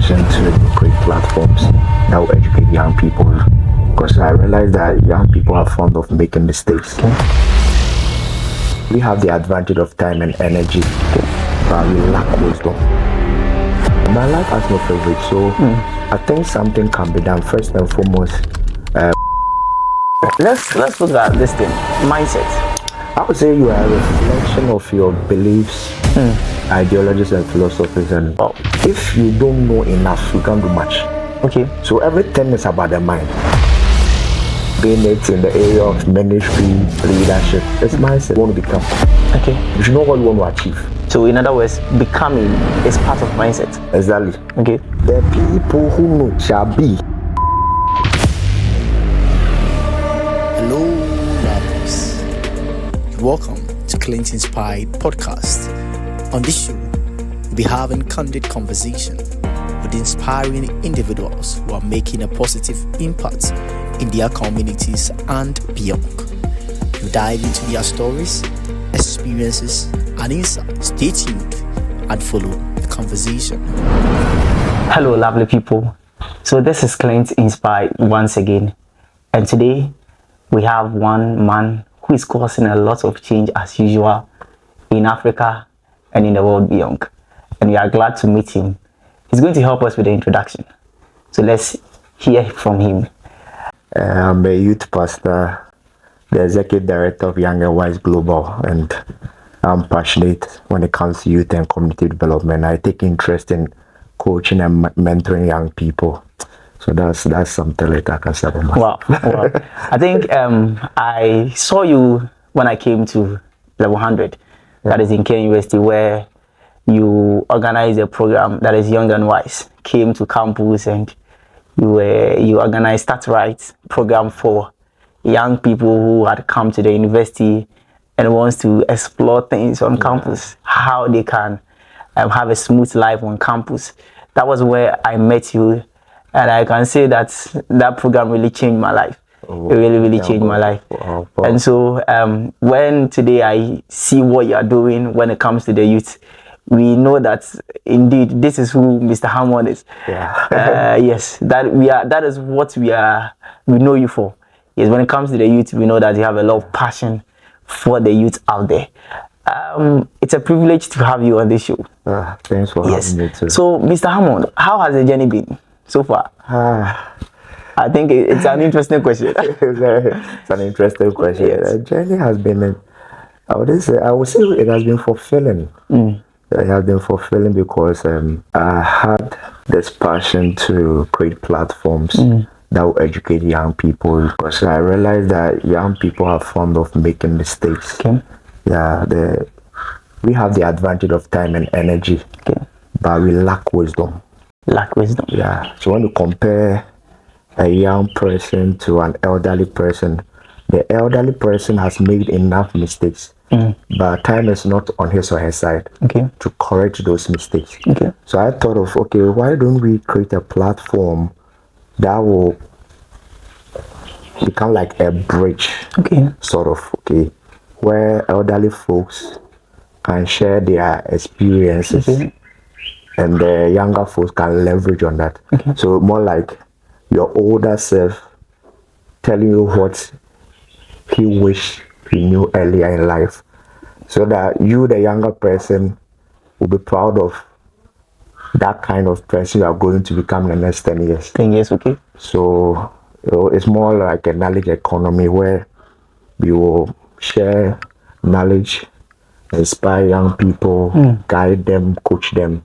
passion to create platforms that will educate young people, because I realize that young people are fond of making mistakes. We have the advantage of time and energy, but we lack wisdom. My life has no favorite, so I think something can be done. First and foremost, let's look at this thing, mindset. I would say you are a reflection of your beliefs, ideologies and philosophies, and if you don't know enough, you can't do much. Okay. So everything is about the mind. Being it in the area of ministry, leadership, it's mindset you want to become. Okay. You should know what you want to achieve. So in other words, becoming is part of mindset. Exactly. Okay. The people who know shall be. Hello, lovers. Welcome to Clint Inspired Podcast. On this show, we'll be having candid conversation with inspiring individuals who are making a positive impact in their communities and beyond. We'll dive into their stories, experiences, and insights. Stay tuned and follow the conversation. Hello, lovely people. So this is Clint Inspired once again, and today we have one man who is causing a lot of change as usual in Africa and in the world beyond, and we are glad to meet him. He's going to help us with the introduction, so let's hear from him. I'm a youth pastor, the executive director of Young and Wise Global, and I'm passionate when it comes to youth and community development. I take interest in coaching and mentoring young people. So that's something like I can say about myself. Wow. I think I saw you when I came to level 100, that is in Kenya University, where you organized a program that is Young and Wise, came to campus, and you organized Start Right program for young people who had come to the university and wants to explore things on campus, how they can have a smooth life on campus. That was where I met you, and I can say that that program really changed my life. It really changed my life. Wow. And so when today I see what you are doing when it comes to the youth, we know that indeed this is who Mr. Hammond is. Yes, that is what we know you for. Yes, when it comes to the youth, we know that you have a lot of passion for the youth out there. It's a privilege to have you on this show. Thanks for having me too. So, Mr. Hammond, how has the journey been so far? I think it's an interesting question. It's an interesting question. Yes. The journey has been, I would say it has been fulfilling. It has been fulfilling because I had this passion to create platforms that will educate young people, because I realized that young people are fond of making mistakes. Okay. We have the advantage of time and energy, but we lack wisdom. Yeah. So when you compare a young person to an elderly person, the elderly person has made enough mistakes, but time is not on his or her side to correct those mistakes. So I thought of, why don't we create a platform that will become like a bridge, where elderly folks can share their experiences, and the younger folks can leverage on that. So more like your older self telling you what he wished he knew earlier in life, so that you, the younger person, will be proud of that kind of person you are going to become in the next 10 years. 10 years, So it's more like a knowledge economy, where we will share knowledge, inspire young people, guide them, coach them,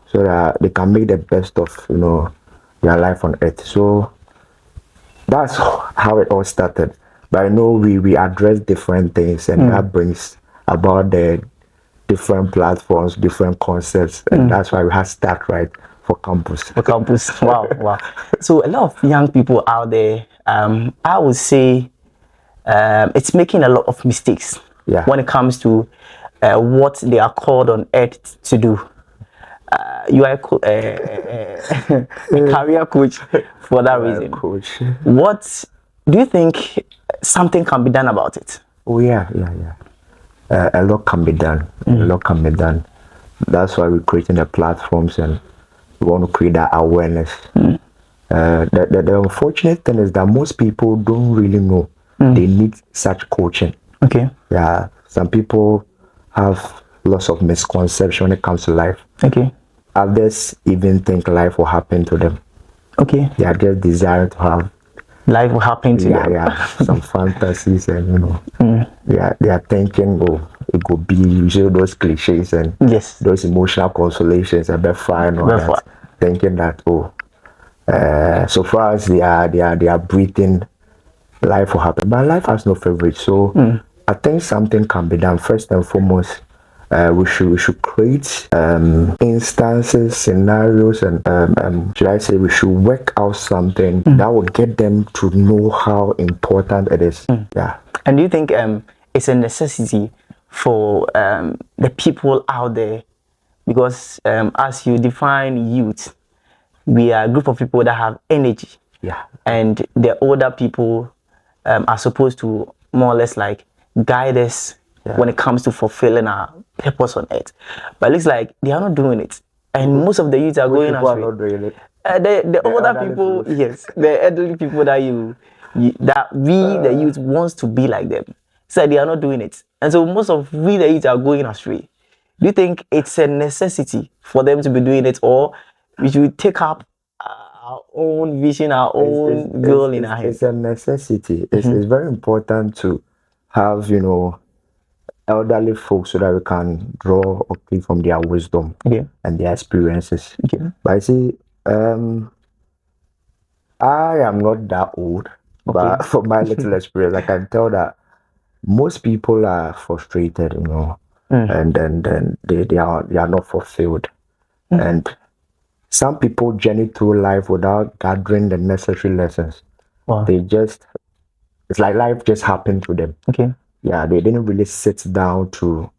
so that they can make the best of their life on earth. So that's how it all started. But I know we address different things, and that brings about the different platforms, different concepts, and that's why we have Start Right for campus. Wow. So a lot of young people out there, I would say it's making a lot of mistakes when it comes to what they are called on earth to do. You are a career coach for that reason. What do you think something can be done about it? A lot can be done. A lot can be done. That's why we're creating the platforms and We want to create that awareness. The unfortunate thing is that most people don't really know they need such coaching. Okay. Yeah, some people have lots of misconception when it comes to life. Okay. Others even think life will happen to them. Okay. They are just desiring to have Life will happen to them. some fantasies, and they are thinking, oh, it could be usually those cliches and Yes. those emotional consolations and be fine or Therefore. that, thinking that so far as they are breathing, life will happen. But life has no favorite. So I think something can be done. First and foremost, we should create instances, scenarios, and should I say we should work out something that will get them to know how important it is. Yeah. And do you think it's a necessity for the people out there? Because as you define youth, we are a group of people that have energy. Yeah. And the older people are supposed to more or less like guide us when it comes to fulfilling our purpose on earth. But it looks like they are not doing it. And most of the youth are going People are astray. not doing it. The older elderly people, people. yes, the elderly people that that we the youth wants to be like them, so they are not doing it, and so most of we the youth are going astray. Do you think it's a necessity for them to be doing it, or we should take up our own vision, our own goal in our head? It's a necessity. It's very important to have elderly folks so that we can draw from their wisdom and their experiences. But I see, I am not that old, but from my little experience, I can tell that most people are frustrated, and then they are not fulfilled, and some people journey through life without gathering the necessary lessons. Wow. It's like life just happened to them. Okay. Yeah, they didn't really sit down to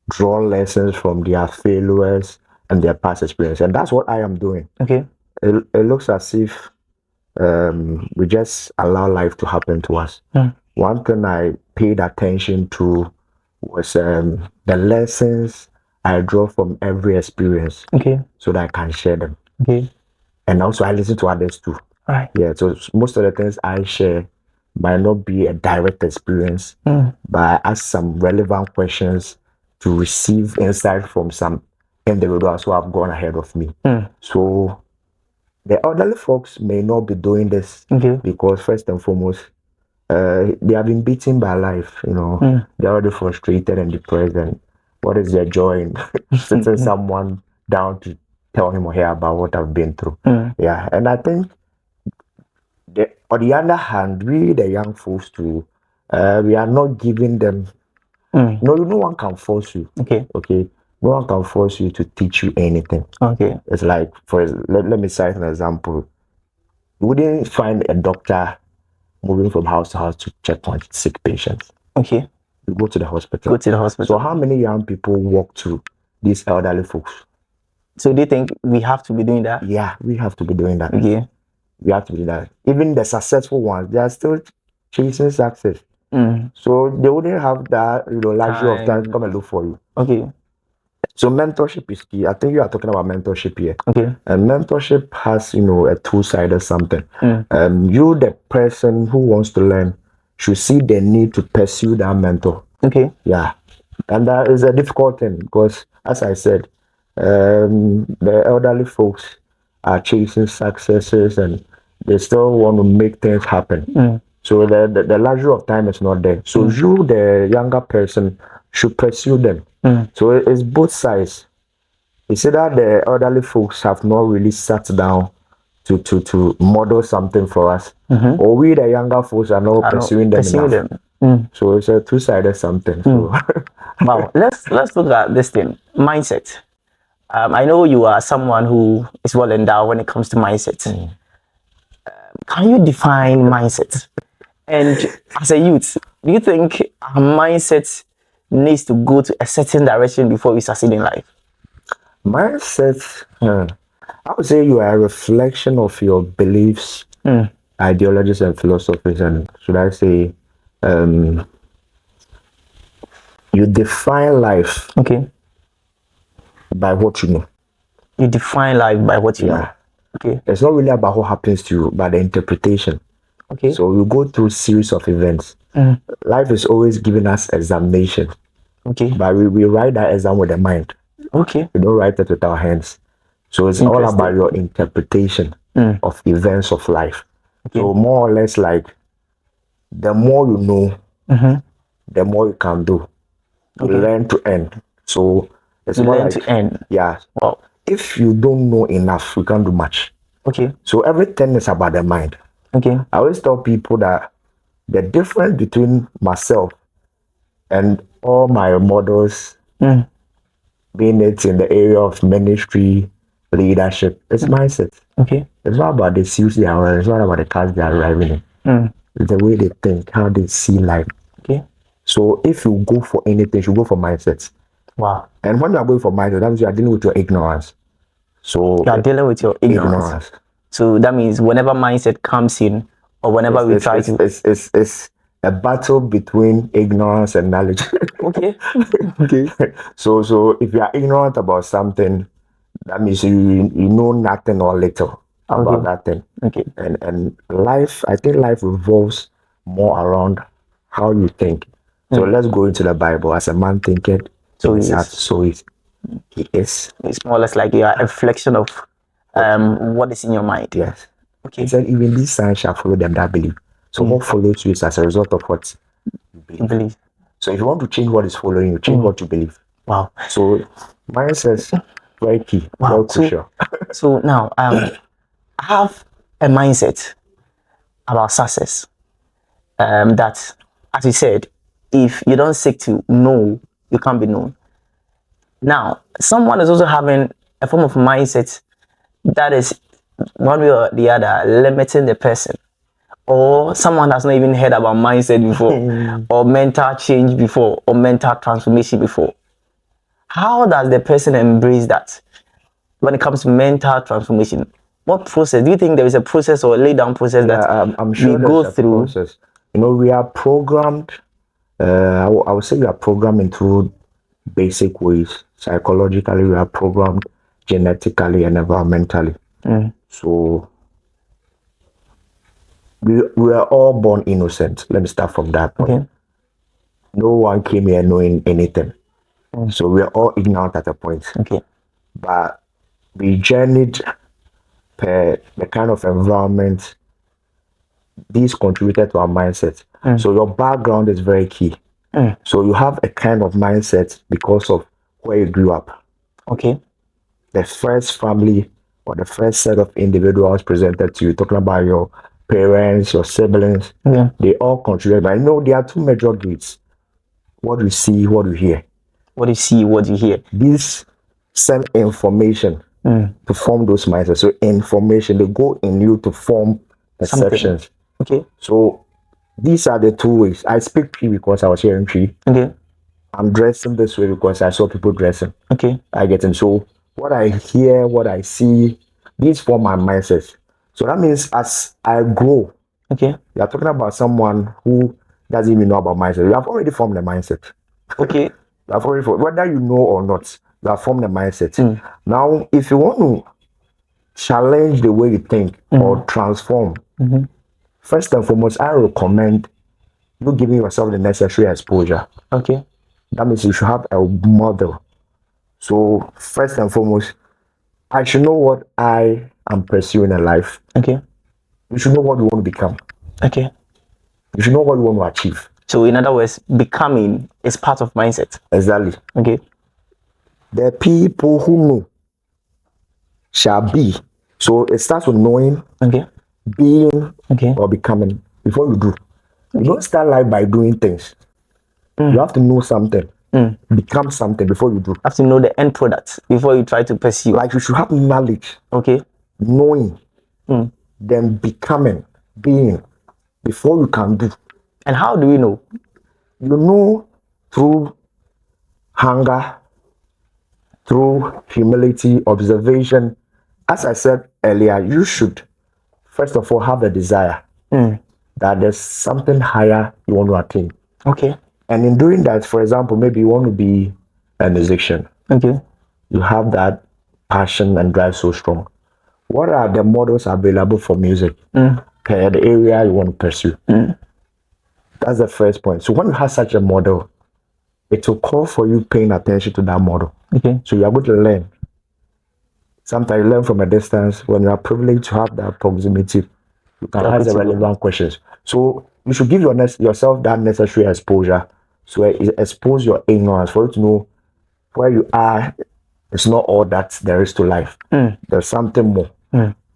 draw lessons from their failures and their past experience, and that's what I am doing. Okay. It looks as if we just allow life to happen to us. One thing I paid attention to was the lessons I draw from every experience, so that I can share them. And also I listen to others too. Right. Yeah, so most of the things I share might not be a direct experience, but I ask some relevant questions to receive insight from some individuals who have gone ahead of me. So the elderly folks may not be doing this because first and foremost, they have been beaten by life. They're already frustrated and depressed, and what is their joy in sitting someone down to tell him or her about what I've been through? Yeah, and I think on the other hand, we the young folks too, we are not giving them. No one can force you. Okay, no one can force you to teach you anything. It's like let me cite an example. You wouldn't find a doctor moving from house to house to check on sick patients. You go to the hospital. So how many young people walk to these elderly folks? So do you think we have to be doing that? Yeah, we have to be doing that. We have to do that. Even the successful ones, they are still chasing success. So they wouldn't have that luxury of time to come and look for you. So mentorship is key. I think you are talking about mentorship here. And mentorship has a two-sided something. You, the person who wants to learn, should see the need to pursue that mentor. Yeah, and that is a difficult thing because, as I said, the elderly folks are chasing successes and they still want to make things happen. So the luxury of time is not there. So you, the younger person, should pursue them. So it's both sides. You see that the elderly folks have not really sat down to model something for us, or we the younger folks are not pursuing them enough. So it's a two-sided something. So wow, let's look at this thing, mindset. I know you are someone who is well endowed when it comes to mindset. Can you define mindset? And as a youth, do you think our mindset needs to go to a certain direction before we succeed in life? Mindset, I would say you are a reflection of your beliefs, ideologies, and philosophies. And should I say, you define life by what you know. You define life by what you know. Yeah. Okay. It's not really about what happens to you, but the interpretation. Okay. So you go through series of events. Life is always giving us examination, Okay. but we write that exam with the mind. Okay. We don't write it with our hands. So it's all about your interpretation of events of life. Okay. So more or less like the more you know, the more you can do. You learn to end. So it's You more learn like to end. yeah. Wow. If you don't know enough, you can't do much. Okay. So everything is about the mind. Okay. I always tell people that the difference between myself and all my models, being it in the area of ministry, leadership, it's mindset. Okay. It's not about the suits they are wearing, it's not about the cars they are driving in. It's the way they think, how they see life. Okay. So if you go for anything, you go for mindset. Wow. And when you are going for mindset, that means you are dealing with your ignorance. So You are dealing with your ignorance. So that means whenever mindset comes in, or whenever it's a battle between ignorance and knowledge. Okay. Okay. So if you are ignorant about something, that means you know nothing or little about that thing. Okay. And life, I think life revolves more around how you think. So let's go into the Bible. As a man thinketh, So in his he heart, is. so he is. It's more or less like you are a reflection of what is in your mind. Yes. Okay. It said, even these signs shall follow them that believe. So what follows you is as a result of what you believe. Believe. So if you want to change what is following you, change what you believe. Wow. So mindset very key, Wow. very crucial. So now I have a mindset about success. That, as you said, if you don't seek to know, you can't be known. Now, someone is also having a form of mindset that is one way or the other limiting the person, or someone has not even heard about mindset before, or mental change before, or mental transformation before. How does the person embrace that when it comes to mental transformation? What process do you think there is a process or a lay down process that I'm sure we go there's a through? process. You know, we are programmed. I would say we are programmed in two basic ways. Psychologically, we are programmed genetically and environmentally. So we are all born innocent. Let me start from that point. Okay. No one came here knowing anything. So we are all ignorant at a point. Okay. But we journeyed per the kind of environment these contributed to our mindset. So your background is very key. So you have a kind of mindset because of where you grew up. Okay. The first family or the first set of individuals presented to you, talking about your parents, your siblings, they all contribute. But I know there are two major gates. What you see, what you hear. What you see, what you hear. These send information to form those mindsets. So information, they go in you to form perceptions. Okay. So these are the two ways. I speak tree because I was hearing tree. Okay. I'm dressing this way because I saw people dressing. Okay. I get in. So what I hear, what I see, these form my mindsets. So that means as I grow, Okay. you are talking about someone who doesn't even know about mindset. You have already formed the mindset. Okay. You have already formed, whether you know or not, you have formed the mindset. Now, if you want to challenge the way you think or transform, first and foremost, I recommend you giving yourself the necessary exposure. Okay. That means you should have a model. So first and foremost, I should know what I am pursuing in life. Okay. You should know what you want to become. Okay. You should know what you want to achieve. So in other words, becoming is part of mindset. Exactly. Okay. The people who know shall be. So it starts with knowing, Okay. being, Okay. or becoming before you do. You don't start life by doing things. You have to know something, become something before you do. You have to know the end product before you try to pursue. Like you should have knowledge, Okay. knowing, then becoming, being before you can do. And how do we know? You know through hunger, through humility, observation. As I said earlier, you should first of all have a desire that there's something higher you want to attain. Okay. And in doing that, for example, maybe you want to be a musician. Okay. You have that passion and drive so strong. What are the models available for music? Okay, the area you want to pursue. That's the first point. So when you have such a model, it will call for you paying attention to that model. Okay. So you are going to learn. Sometimes you learn from a distance. When you are privileged to have that proximity, you can ask the relevant questions. So you should give yourself that necessary exposure. So expose your ignorance for you to know where you are. It's not all that there is to life. There's something more.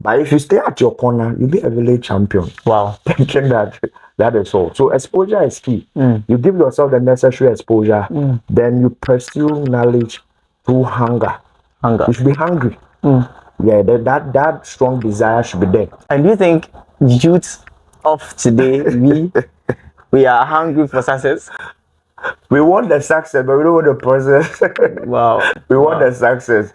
But if you stay at your corner, you'll be a village champion. Wow. Thinking that is all. So exposure is key. You give yourself the necessary exposure, then you pursue knowledge through hunger. You should be hungry. Yeah, that strong desire should be there. And do you think youth of today, we are hungry for success? We want the success, but we don't want the process. Wow. We want the success.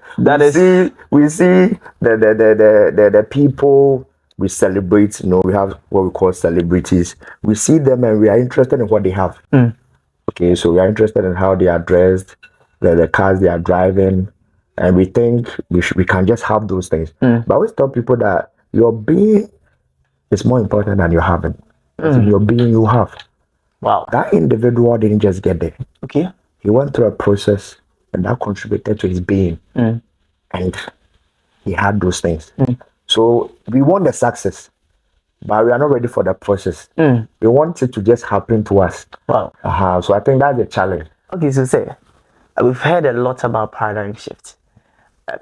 We see the people we celebrate. You know, we have what we call celebrities. We see them and we are interested in what they have. Okay, so we are interested in how they are dressed, the cars they are driving, and we think we can just have those things. But I always tell people that your being is more important than your having. In your being, you have. Wow. That individual didn't just get there. Okay. He went through a process and that contributed to his being. And he had those things. So we want the success, but we are not ready for the process. We want it to just happen to us. Wow. So I think that's the challenge. Okay, so say, we've heard a lot about paradigm shift,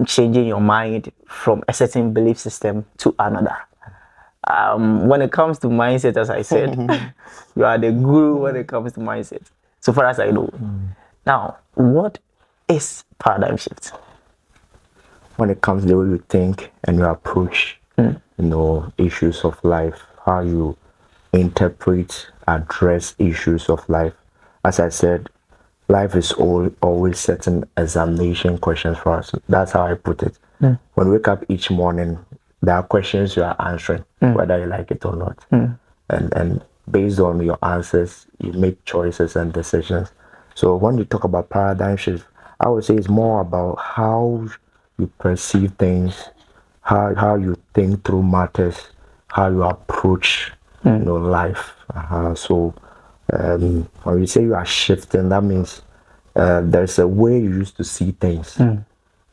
changing your mind from a certain belief system to another. When it comes to mindset, as I said, you are the guru when it comes to mindset, so far as I know. Now, what is paradigm shift? When it comes to the way you think and you approach, issues of life, how you interpret, address issues of life. As I said, life is always certain examination questions for us. That's how I put it. When we wake up each morning, there are questions you are answering, whether you like it or not. And based on your answers, you make choices and decisions. So when you talk about paradigm shift, I would say it's more about how you perceive things, how you think through matters, how you approach life. So when we say you are shifting, that means there's a way you used to see things.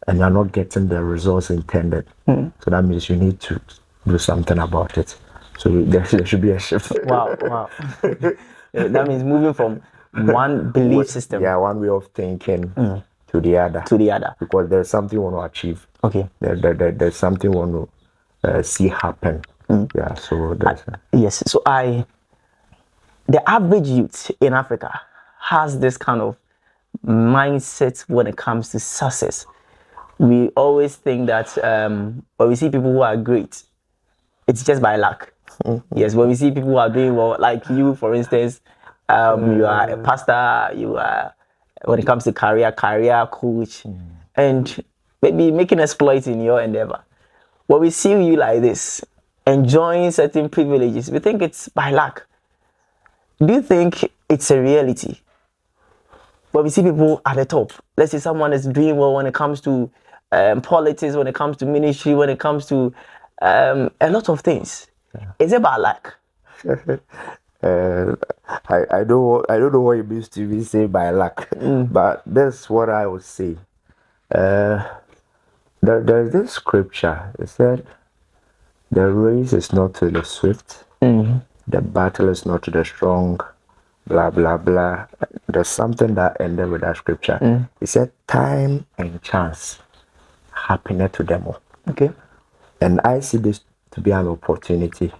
And you're not getting the results intended. So that means you need to do something about it. So there should be a shift. Wow. That means moving from one belief system. Yeah, one way of thinking to the other. Because there's something you want to achieve. Okay. There's something you want to see happen. Yeah, so that's... Yes, so the average youth in Africa has this kind of mindset when it comes to success. We always think that when we see people who are great, it's just by luck. Yes, when we see people who are doing well, like you, for instance, you are a pastor, you are, when it comes to career coach, and maybe making exploits in your endeavor. When we see you like this, enjoying certain privileges, we think it's by luck. Do you think it's a reality? When we see people at the top, let's say someone is doing well when it comes to politics, when it comes to ministry, when it comes to a lot of things. Is it by luck? I don't know what it means to be say by luck, but that's what I would say. There's this scripture. It said, "The race is not to the swift, the battle is not to the strong." Blah blah blah. There's something that ended with that scripture. It said, "Time and chance happen to them all." Okay. And I see this to be an opportunity.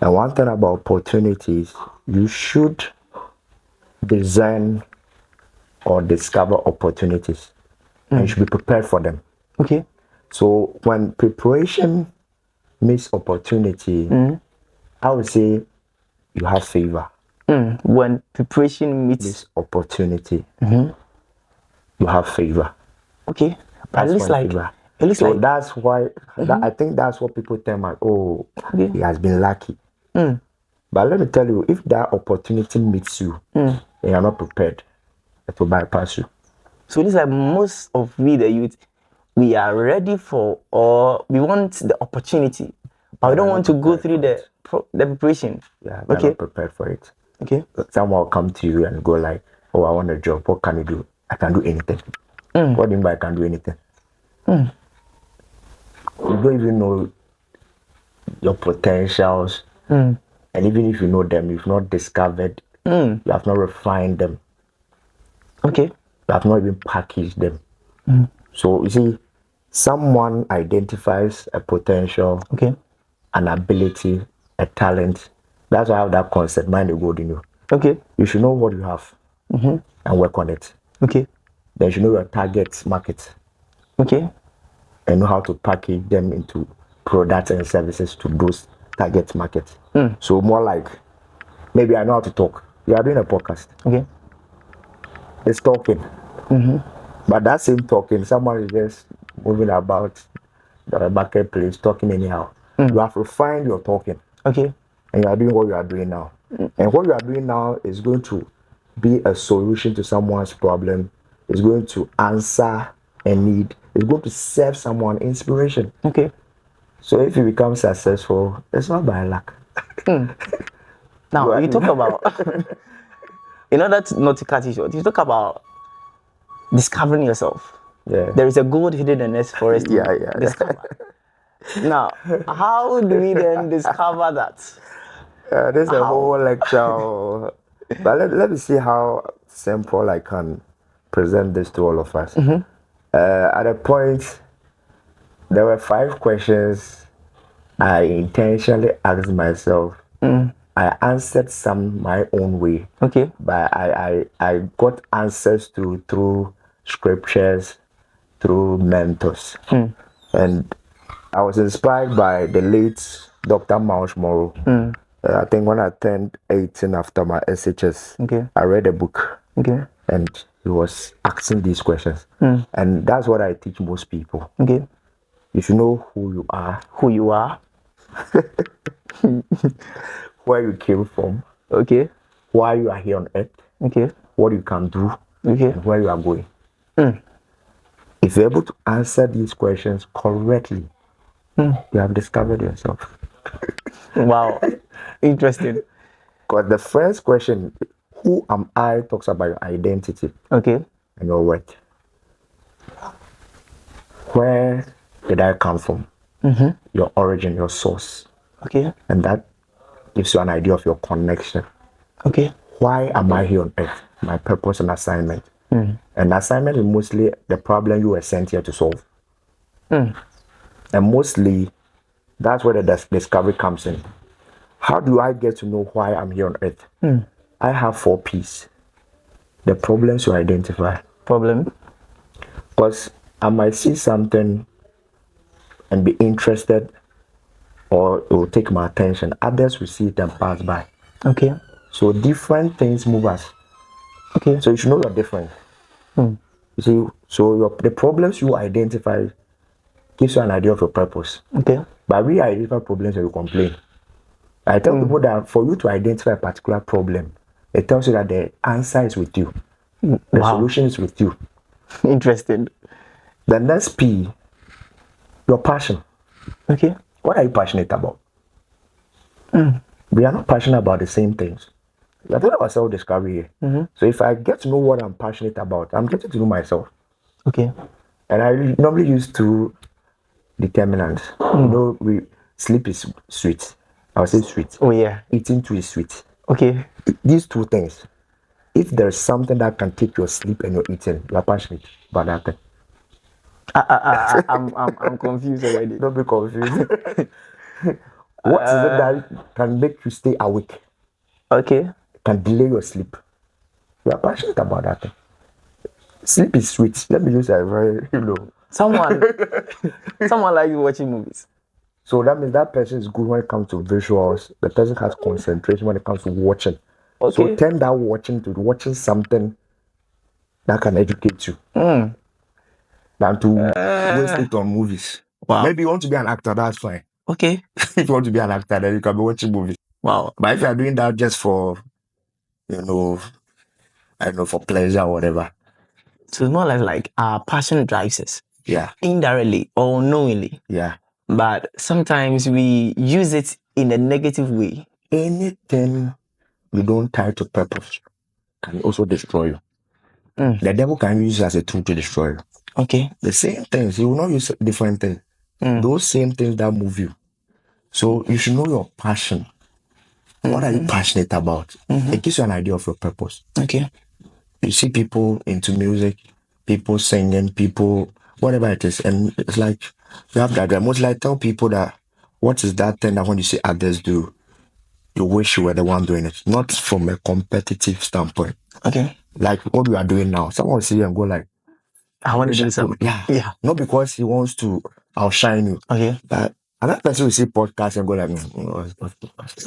And one thing about opportunities, you should design or discover opportunities. And you should be prepared for them. Okay. So when preparation meets opportunity, I would say you have favor. When preparation meets opportunity, you have favor. Okay. That's at least like favor. At least so like, that's why I think that's what people tell me. Oh, he has been lucky. But let me tell you, if that opportunity meets you and you're not prepared, it will bypass you. So it's like most of we the youth, we are ready for, or we want the opportunity, but we don't want to go through the preparation. Yeah, we're Okay. not prepared for it. Okay. Someone will come to you and go like, "Oh, I want a job. What can you do?" I can do anything. What do you mean by I can do anything? You don't even know your potentials, and even if you know them, you've not discovered, you have not refined them, Okay. you have not even packaged them. So you see, someone identifies a potential, Okay. an ability, a talent. That's why I have that concept, mind the gold in you. Okay. You should know what you have and work on it. Okay. Then you should know your target market Okay. and know how to package them into products and services to those target markets. So more like, maybe I know how to talk. You are doing a podcast. Okay. It's talking. But that same talking, someone is just moving about the marketplace, talking anyhow. You have to find your talking. Okay. And you are doing what you are doing now. And what you are doing now is going to be a solution to someone's problem. It's going to answer a need. It's going to serve someone inspiration. Okay. So if you become successful, it's not by luck. Now you talk about, in order to not to cut it short, you talk about discovering yourself. Yeah. There is a gold hidden in this forest. Yeah. Discover. Now, how do we then discover that? There's a whole lecture. But let me see how simple I can present this to all of us. At a point, there were 5 questions I intentionally asked myself. I answered some my own way. Okay. But I got answers through scriptures, through mentors. And I was inspired by the late Dr. Miles Morrow. I think when I turned 18 after my SHS, Okay. I read a book. Okay. And he was asking these questions. And that's what I teach most people. Okay. You should know who you are, Who you are. where you came from, Okay. why you are here on earth, Okay. what you can do, Okay. and where you are going. If you're able to answer these questions correctly, you have discovered yourself. Wow. Interesting. Because the first question, who am I, talks about your identity Okay. and your worth. Where did I come from? Your origin, your source. Okay. And that gives you an idea of your connection. Okay. Why am I here on earth? My purpose and assignment. And assignment is mostly the problem you were sent here to solve. And mostly, that's where the discovery comes in. How do I get to know why I'm here on earth? I have 4 P's. The problems you identify. Problem. Because I might see something and be interested, or it will take my attention. Others will see it and pass by. Okay. So different things move us. Okay. So you should know you're different. You see, so the problems you identify gives you an idea of your purpose. Okay. But we identify problems and we complain. I tell people that for you to identify a particular problem, it tells you that the answer is with you. The solution is with you. Interesting. The next P, your passion. Okay. What are you passionate about? We are not passionate about the same things. We are talking about self-discovery here. So if I get to know what I'm passionate about, I'm getting to know myself. Okay. And I normally use 2 determinants. Sleep is sweet. I would say sweet. Oh yeah. Eating too is sweet. Okay. These 2 things, if there's something that can take your sleep and your eating, you are passionate about that thing. I'm confused already. Don't be confused. What is it that can make you stay awake? Okay. Can delay your sleep? You are passionate about that thing. Sleep is sweet. Let me use a very, Someone likes watching movies. So that means that person is good when it comes to visuals. The person has concentration when it comes to watching. Okay. So turn that watching to watching something that can educate you than to waste it on movies. Wow. Maybe you want to be an actor, that's fine. Okay. If you want to be an actor, then you can be watching movies. Wow. But if you are doing that just for, I don't know, for pleasure or whatever. So it's more like our passion drives us. Yeah. indirectly or unknowingly. Yeah. But sometimes we use it in a negative way. Anything you don't tie to purpose can also destroy you. The devil can use it as a tool to destroy you. Okay. The same things, he will not use different things. Those same things that move you. So you should know your passion. What are you passionate about? It gives you an idea of your purpose. Okay. You see people into music, people singing, people, whatever it is. And it's like, you have that. Mostly I tell people that, what is that thing that when you see others do, you wish you were the one doing it? Not from a competitive standpoint. Okay. Like what we are doing now. Someone will see you and go like, I want to do something. Yeah. Not because he wants to outshine you. Okay. But another person will see podcast and go like,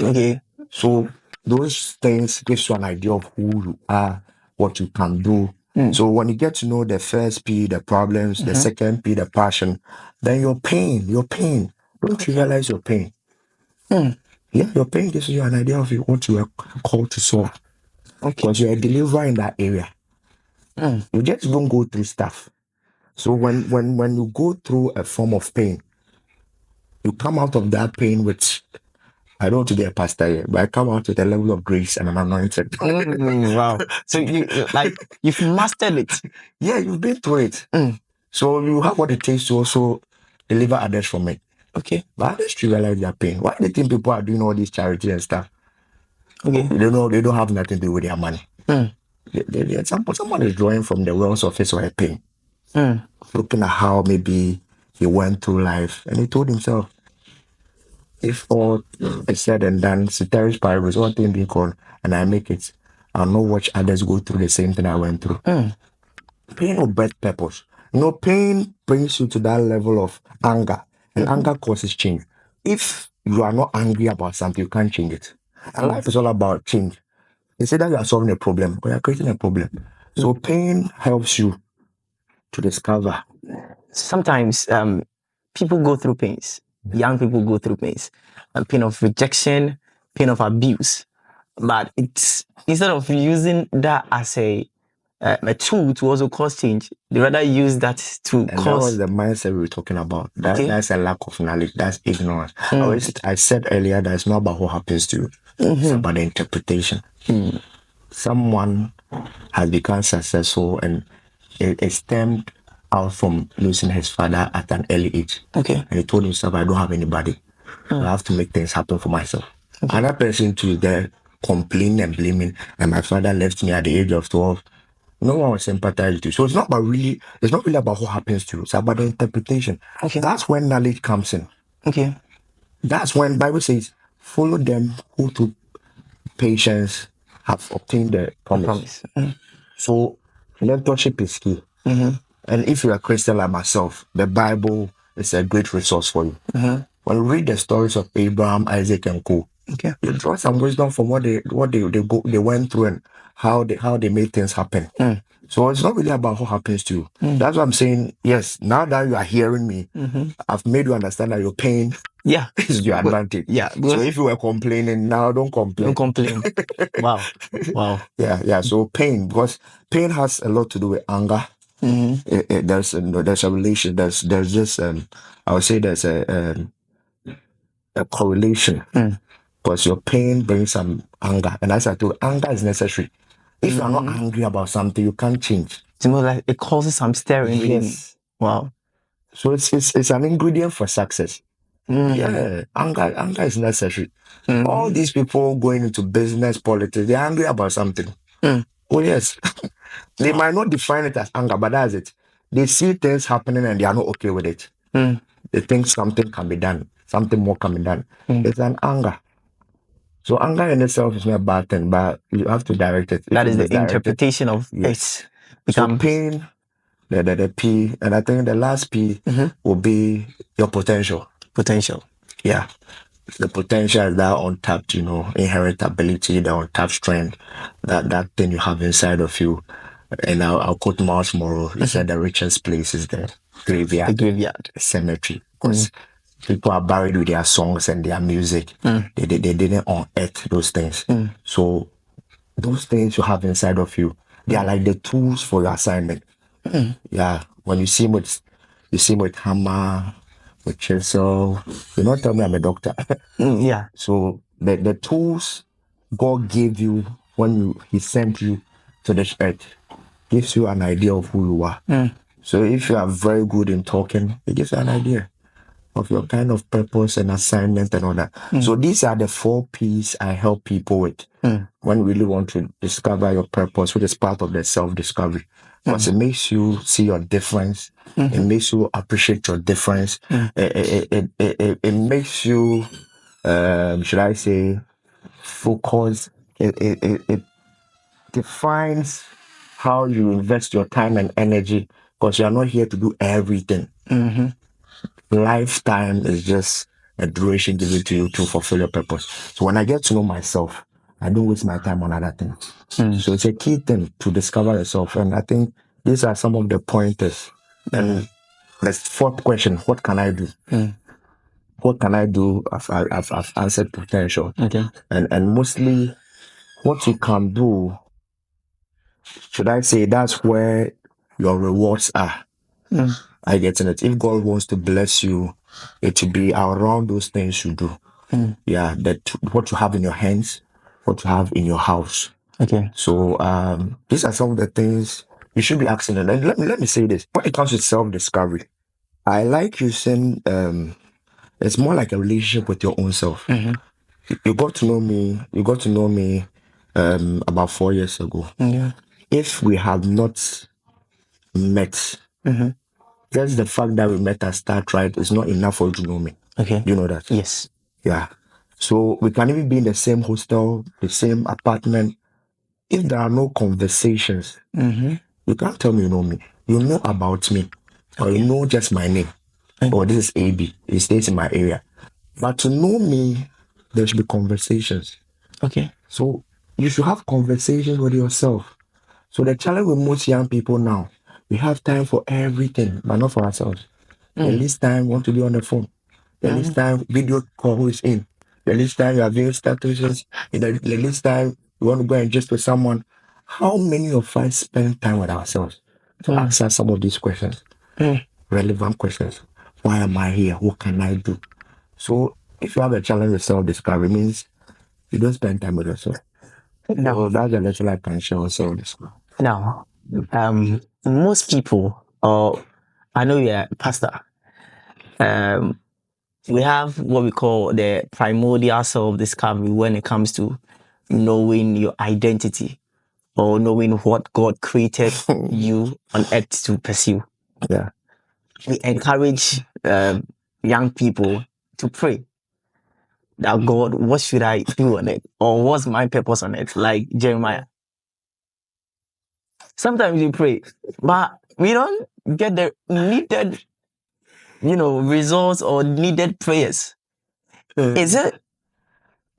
Okay. So those things gives you an idea of who you are, what you can do. So when you get to know the first P, the problems, the second P, the passion, then your pain. Don't you realize your pain? Yeah, your pain gives you an idea of what you are called to solve. Okay. Because you're a deliverer in that area. You just don't go through stuff. So when you go through a form of pain, you come out of that pain with, I don't want to be a pastor yet, but I come out with a level of grace and an anointing. Wow. So you've mastered it. Yeah, you've been through it. So you have what it takes to also deliver others from it. Okay. But others to realize their pain. Why do you think people are doing all these charity and stuff? Okay. They don't have nothing to do with their money. Someone is drawing from the wells of his or her pain. Looking at how maybe he went through life and he told himself, if all is said and done, ceteris paribus, one thing being called, and I make it, I'll not watch others go through the same thing I went through. Pain will birth purpose. Pain brings you to that level of anger, and anger causes change. If you are not angry about something, you can't change it. And life is all about change. It's either you are solving a problem or you are creating a problem. So pain helps you to discover. Sometimes people go through pains. Young people go through pains. Pain of rejection, pain of abuse. But it's instead of using that as a tool to also cause change, they rather use that to And cause. that was the mindset we were talking about. That's a lack of knowledge. That's ignorance. I said earlier that it's not about what happens to you. It's about the interpretation. Someone has become successful and it stemmed out from losing his father at an early age. Okay. And he told himself, I don't have anybody. So I have to make things happen for myself. Another person too is there complaining and blaming, and my father left me at the age of 12. No one will sympathize with you. So it's not really about what happens to you. It's about the interpretation. Okay. That's when knowledge comes in. Okay. That's when Bible says, follow them who through patience have obtained the promise. So mentorship is key. And if you're a Christian like myself, the Bible is a great resource for you. When you read the stories of Abraham, Isaac, and co, you draw some wisdom from what they went through and how they made things happen. So it's not really about what happens to you. That's what I'm saying. Yes, now that you are hearing me, I've made you understand that your pain is your advantage. So if you were complaining, now don't complain. Don't complain. Wow. Yeah. So pain, because pain has a lot to do with anger. There's a relation. There's just I would say there's a correlation. Because your pain brings some anger, and as I told, anger is necessary. If you are not angry about something, you can't change. It's more like it causes some stirring. Yes. Wow. So it's an ingredient for success. Yeah, anger is necessary. All these people going into business, politics, they're angry about something. Oh yes. They might not define it as anger, but that's it. They see things happening and they are not okay with it. They think something can be done, something more can be done. It's an anger. So anger in itself is not a bad thing, but you have to direct it. That is the interpretation of it. So pain, the P, and I think the last P will be your potential. Potential. Yeah. The potential is that untapped, inherent ability, the untapped strength, that thing you have inside of you. And I'll quote Miles Morrow. He said the richest place is the graveyard. The graveyard. Cemetery. Because people are buried with their songs and their music. They didn't unearth those things. So those things you have inside of you, they are like the tools for your assignment. Yeah. When you see with you see me with hammer, with chisel. You not tell me I'm a doctor. Yeah. So the tools God gave you when He sent you to this earth gives you an idea of who you are. So if you are very good in talking, it gives you an idea of your kind of purpose and assignment and all that. So these are the 4 P's I help people with when you really want to discover your purpose, which is part of the self-discovery. Because it makes you see your difference. It makes you appreciate your difference. It makes you, should I say, focus. It defines how you invest your time and energy, because you are not here to do everything. Lifetime is just a duration given to you to fulfill your purpose. So when I get to know myself, I don't waste my time on other things. So it's a key thing to discover yourself. And I think these are some of the pointers. And the 4th question, what can I do? What can I do? I've answered potential. Okay. And mostly what you can do, should I say, that's where your rewards are. I get it. If God wants to bless you, it will be around those things you do. Yeah, that what you have in your hands, what you have in your house. Okay. So these are some of the things you should be asking. And let me say this: when it comes to self-discovery, I like you saying it's more like a relationship with your own self. You got to know me. You got to know me about 4 years ago. Yeah. If we have not met. Just the fact that we met at start, right, is not enough for you to know me. Okay. You know that? Yes. Yeah. So we can even be in the same hostel, the same apartment. If there are no conversations, you can't tell me you know me. You know about me. Or you know just my name. Or this is AB. It stays in my area. But to know me, there should be conversations. Okay. So you should have conversations with yourself. So the challenge with most young people now, we have time for everything, but not for ourselves. The least time we want to be on the phone. The least time video call is in. The least time you are viewing statuses. The least time you want to go and just with someone. How many of us spend time with ourselves to answer some of these questions? Relevant questions. Why am I here? What can I do? So if you have a challenge with self-discovery, it means you don't spend time with yourself. No. So that's a little I can share with self-discovery. Now, most people, or I know you're a pastor, we have what we call the primordial self-discovery when it comes to knowing your identity or knowing what God created you on earth to pursue. Yeah. We encourage young people to pray that God, what should I do on it? Or what's my purpose on it? Like Jeremiah. Sometimes we pray, but we don't get the needed, results or needed prayers. Is it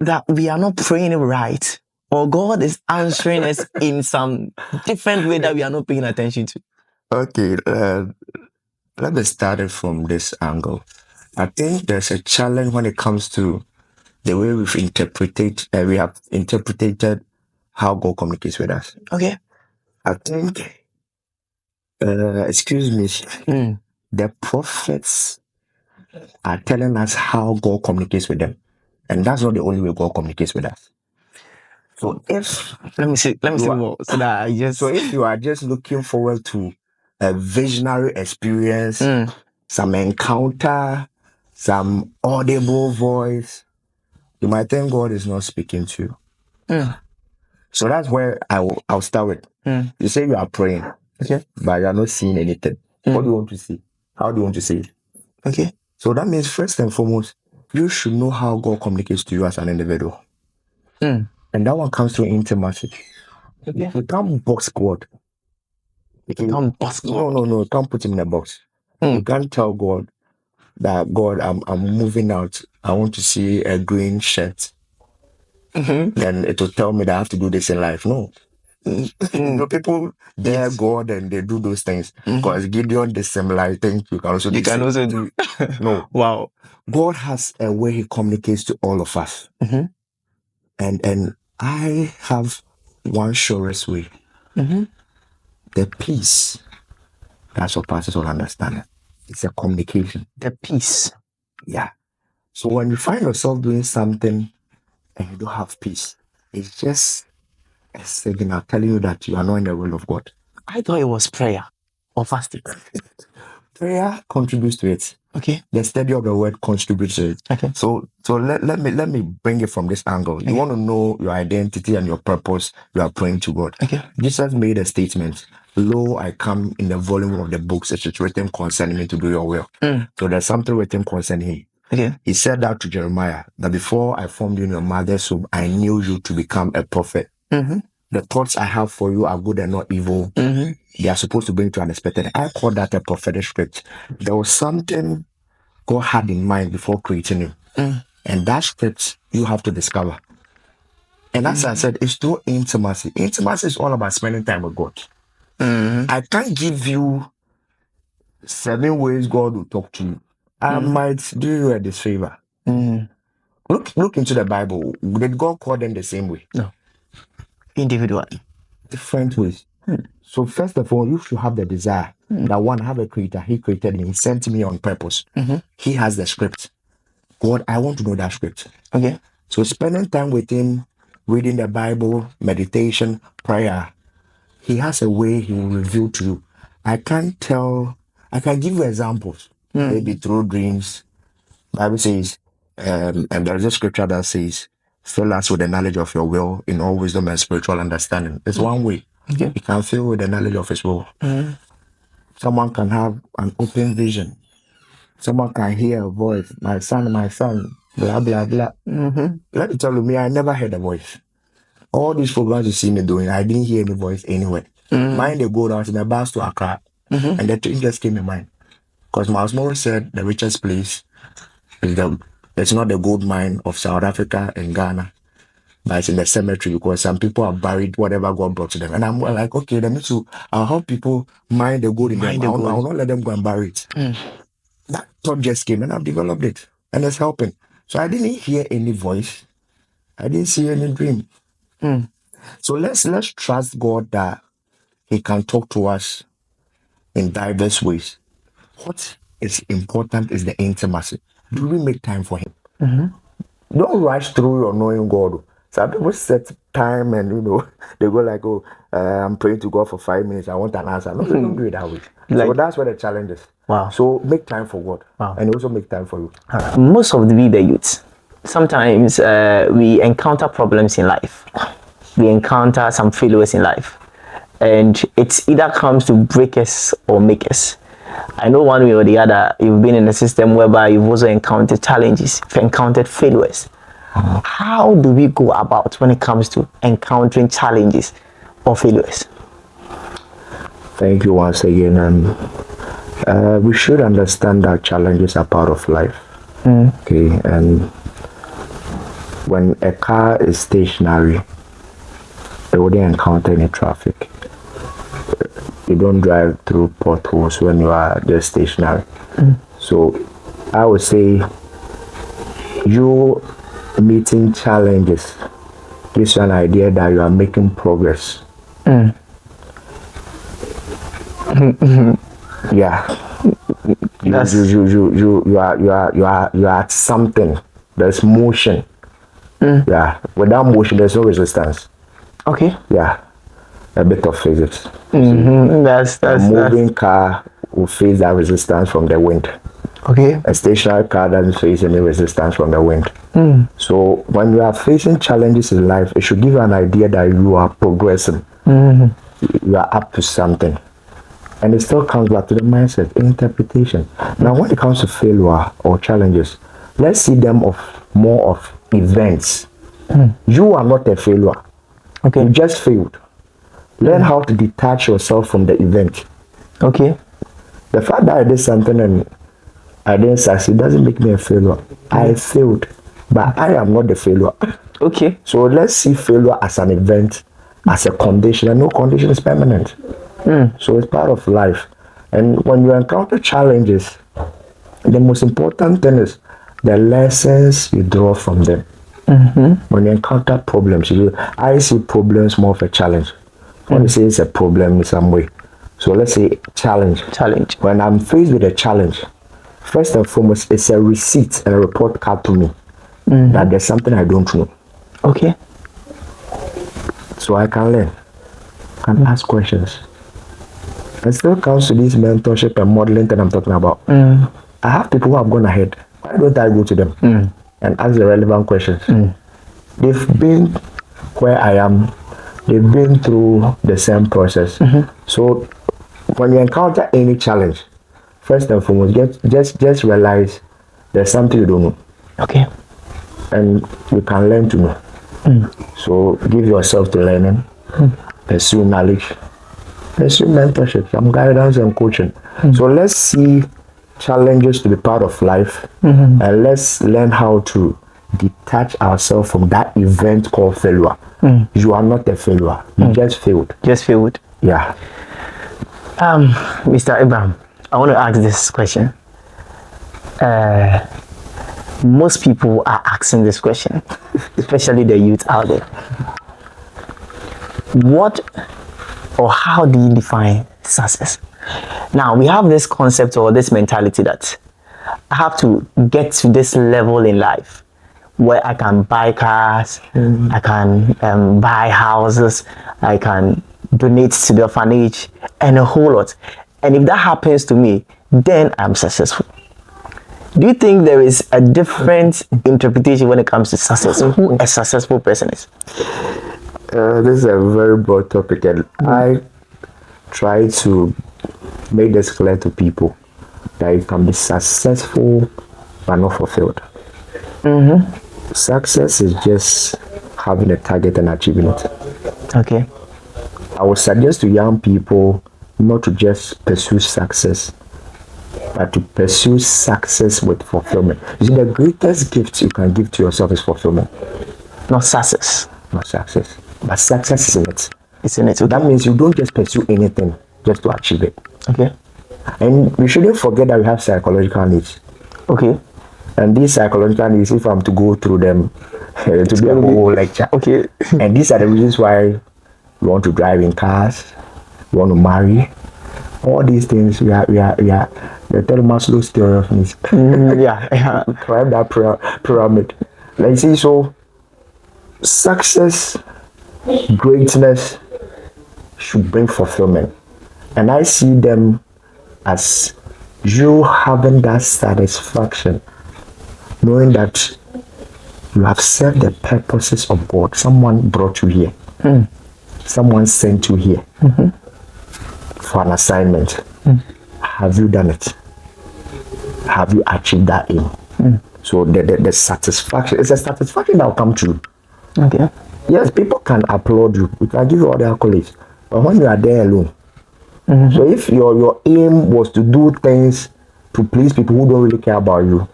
that we are not praying right? Or God is answering us in some different way that we are not paying attention to? Okay, let me start it from this angle. I think there's a challenge when it comes to the way we have interpreted how God communicates with us. Okay. I think, excuse me, the prophets are telling us how God communicates with them, and that's not the only way God communicates with us. So if Let me see more so that I just. So if you are just looking forward to a visionary experience, some encounter, some audible voice, you might think God is not speaking to you. So that's where I'll start with. You say you are praying, Okay. but you are not seeing anything. What do you want to see? How do you want to see it? Okay. So that means first and foremost, you should know how God communicates to you as an individual. And that one comes through intimacy. Okay. You can't box God. You can't box God. No. You can't put him in a box. You can't tell God that God, I'm moving out. I want to see a green shirt. Then it will tell me that I have to do this in life. No. People dare God and they do those things. Because Gideon did similar, I think you can also do. You can also do. No. Wow. God has a way he communicates to all of us. And I have one surest way. The peace that surpasses all understanding. It's a communication. The peace. Yeah. So when you find yourself doing something and you don't have peace, it's just a signal telling you that you are not in the will of God. I thought it was prayer or fasting. Prayer contributes to it. Okay. The study of the word contributes to it. Okay. So let me bring it from this angle. You want to know your identity and your purpose. You are praying to God. Okay. Jesus made a statement. Lo, I come in the volume of the books which is written concerning me to do your will. So there's something written concerning him. Okay. He said that to Jeremiah, that before I formed you in your mother's womb, I knew you to become a prophet. The thoughts I have for you are good and not evil. They are supposed to bring you to unexpected. I call that a prophetic script. There was something God had in mind before creating you. And that script you have to discover. And as I said, it's through intimacy. Intimacy is all about spending time with God. I can't give you 7 ways God will talk to you. I might do you a disfavor. Look into the Bible. Did God call them the same way? No. Individual. Different ways. So first of all, you should have the desire that one, have a creator. He created me. He sent me on purpose. He has the script. God, I want to know that script. Okay. So spending time with him, reading the Bible, meditation, prayer, he has a way he will reveal to you. I can give you examples, maybe through dreams. Bible says, and there's a scripture that says, fill us with the knowledge of your will in all wisdom and spiritual understanding. It's one way. Okay. You can fill with the knowledge of his will. Someone can have an open vision. Someone can hear a voice, my son, blah, blah, blah. Let me tell you, me, I never heard a voice. All these programs you see me doing, I didn't hear any voice anywhere. Mine, they go down in the bus to Accra. And the thing just came in mind. Because Miles Morris said the richest place it's not the gold mine of South Africa and Ghana, but it's in the cemetery, because some people are buried whatever God brought to them. And I'm like, okay, then I'll help people mine the gold in them. I'll not let them go and bury it. That thought just came and I've developed it. And it's helping. So I didn't hear any voice. I didn't see any dream. So let's trust God that he can talk to us in diverse ways. What is important is the intimacy. Do we make time for him? Don't rush through your knowing God. Some people set time and they go like, I'm praying to God for 5 minutes. I want an answer. No, don't do it that way. So that's where the challenge is. Wow. So make time for God. Wow. And also make time for you. Most of the youths, sometimes we encounter problems in life. We encounter some failures in life. And it either comes to break us or make us. I know one way or the other, you've been in a system whereby you've also encountered challenges, you've encountered failures. How do we go about when it comes to encountering challenges or failures? Thank you once again. We should understand that challenges are part of life. Okay, and when a car is stationary, it wouldn't encounter any traffic. You don't drive through potholes when you are just stationary. So I would say you meeting challenges gives you an idea that you are making progress. Yeah. You are at something. There's motion. Yeah. Without motion, there's no resistance. Okay. Yeah. A bit of physics. That's a moving car will face that resistance from the wind. Okay. A stationary car doesn't face any resistance from the wind. So when you are facing challenges in life, it should give you an idea that you are progressing. You are up to something. And it still comes back to the mindset, interpretation. Now when it comes to failure or challenges, let's see them more of events. You are not a failure. Okay. You just failed. Learn how to detach yourself from the event. Okay. The fact that I did something and I didn't succeed doesn't make me a failure. I failed, but I am not the failure. Okay. So let's see failure as an event, as a condition, and no condition is permanent. So it's part of life. And when you encounter challenges, the most important thing is the lessons you draw from them. When you encounter problems, I see problems more of a challenge. When you say it's a problem in some way, So let's say challenge. Challenge. When I'm faced with a challenge, first and foremost, it's a receipt and a report card to me that there's something I don't know. Okay. So I can learn, can ask questions. It still comes to this mentorship and modeling that I'm talking about. I have people who have gone ahead. Why don't I go to them and ask the relevant questions? They've been where I am. They've been through the same process. So when you encounter any challenge, first and foremost, just realize there's something you don't know. Okay. And you can learn to know. So give yourself to learning, pursue knowledge, pursue mentorship, some guidance and coaching. So let's see challenges to be part of life, and let's learn how to detach ourselves from that event called failure. You are not a failure. You just failed. Just failed. Yeah. Mr. Abraham, I want to ask this question. Most people are asking this question, especially the youth out there. What or how do you define success? Now, we have this concept or this mentality that I have to get to this level in life where I can buy cars, I can buy houses, I can donate to the orphanage, and a whole lot. And if that happens to me, then I'm successful. Do you think there is a different interpretation when it comes to success? Who a successful person is? This is a very broad topic, and I try to make this clear to people that you can be successful but not fulfilled. Success is just having a target and achieving it. Okay. I would suggest to young people not to just pursue success, but to pursue success with fulfillment. You see, the greatest gift you can give to yourself is fulfillment. Not success. Not success. But success is in it. It's in it. Okay. That means you don't just pursue anything just to achieve it. Okay. And we shouldn't forget that we have psychological needs. Okay. And these psychological needs, if I'm to go through them, to be a whole lecture. Okay. And these are the reasons why you want to drive in cars, you want to marry. All these things, we are the third Maslow's theory of needs. Yeah. Climb that pyramid. Like, see, so success, greatness should bring fulfillment. And I see them as you having that satisfaction, knowing that you have served the purposes of God. Someone brought you here. Someone sent you here for an assignment. Have you done it? Have you achieved that aim? So the satisfaction, it's a satisfaction that will come true. Okay. Yes, people can applaud you. We can give you all the accolades. But when you are there alone, so if your aim was to do things to please people who don't really care about you,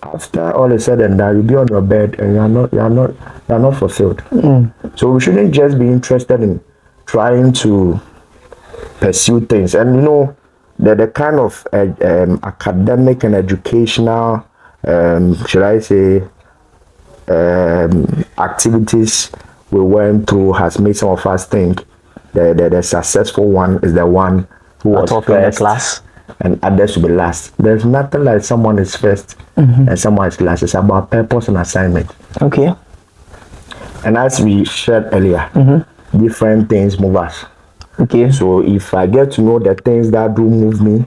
after all is said and done, you'll be on your bed and you are not fulfilled. So we shouldn't just be interested in trying to pursue things. And you know, the kind of academic and educational, should I say, activities we went through has made some of us think the successful one is the one who was top in the first class, and others will be last. There's nothing like someone is first and someone is last. It's about purpose and assignment. Okay. And as we shared earlier, different things move us. Okay. So if I get to know the things that do move me,